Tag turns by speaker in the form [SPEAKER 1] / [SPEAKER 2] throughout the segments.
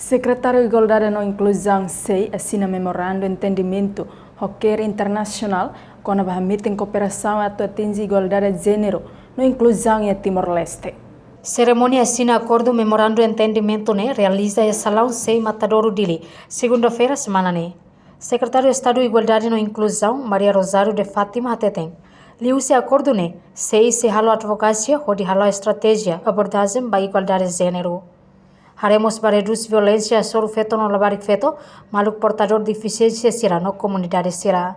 [SPEAKER 1] Secretário de Igualdade e Inclusão SEI assina memorando de entendimento Roqueiro Internacional com a Bahamita em cooperação a atingir igualdade de gênero no inclusão em Timor-Leste.
[SPEAKER 2] Cerimônia assina acordo memorando de entendimento realiza em Salão SEI Matadouro Dili, segunda-feira semana Secretário de Estado de Igualdade e Inclusão Maria Rosário de Fátima Ateteng. Liu-se acordo SEI se halo advocacia ou de halo estratégia abordagem para igualdade de gênero. Haremos para reduzir violência sobre o feto no labarik feto, maluco portador de deficiência será na comunidade será.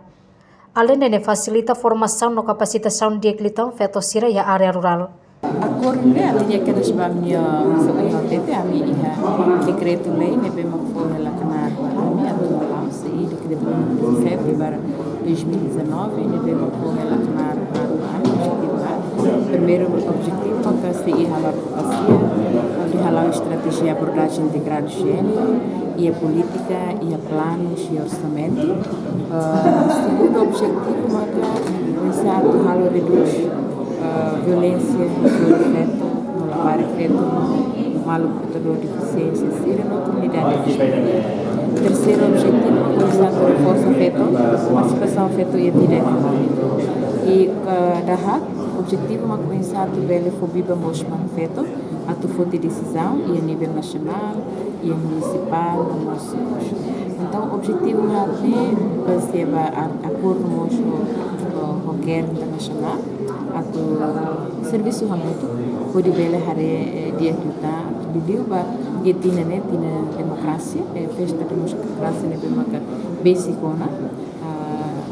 [SPEAKER 2] Além de facilitar a formação na capacitação de equilitão feto será e a área rural.
[SPEAKER 3] Acordo artinya que nós vamos a minha decreto lei ne bem foi ela canar a minha atual se decreto de fevereiro para 2019 ne bem foi ela canar a primeiro objetivo que se ir a advocacia, estratégia abordagem integrada de gênero e a política e a planos e orçamento. Segundo objetivo é começar a reduzir violência sobre o feto, no lavar feto, no maluco portador de deficiência, ser na comunidade. Terceiro objetivo é começar a reforçar o feto, participação feto e a direta. E o objetivo é começar a ver a fobia mosma feto, a tu de decisão e a nível nacional e a municipal, então o objetivo é ser acordo com o Roqueiro Internacional, a serviço muito pode ver a dia que está pediu para que tinha democracia, festa democracia é uma basicona,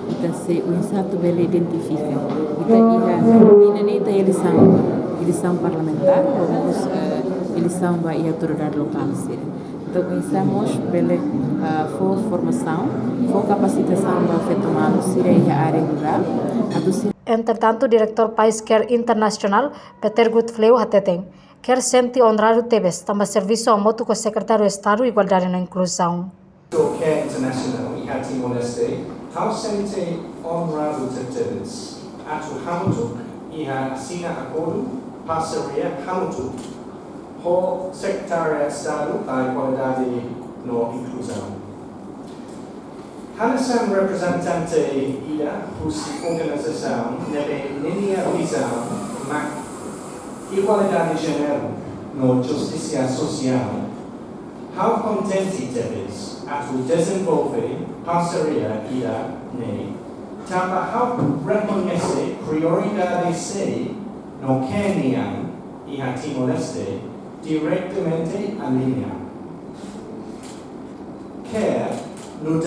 [SPEAKER 3] então se o insato ele identifica, então tinha eleição parlamentar ou eleição da autoridade local então pensamos pela formação, capacitação do fetomado seria a área rural.
[SPEAKER 2] Entretanto, o diretor País Care Internacional, Peter Gutfleu Ateteng, quer sentir honrado Tebes, também serviço ao moto com o secretário de Estado de Igualdade e Inclusão.
[SPEAKER 4] O Care International e a Timor-Leste, how sente honrado Tebes, atu Hamilton e a assina acordo parceria Hamilton, o secretário de Estado da Igualdade e Inclusão. Hanasam representante IDA, whose organização nebe linha visão na igualdade de gênero no justiça social. How contente tebes a tu desenvolver parceria IDA também how reconhece prioridade se no Quênia e a Timor-Leste diretamente a linha. Quer no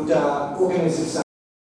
[SPEAKER 4] da organização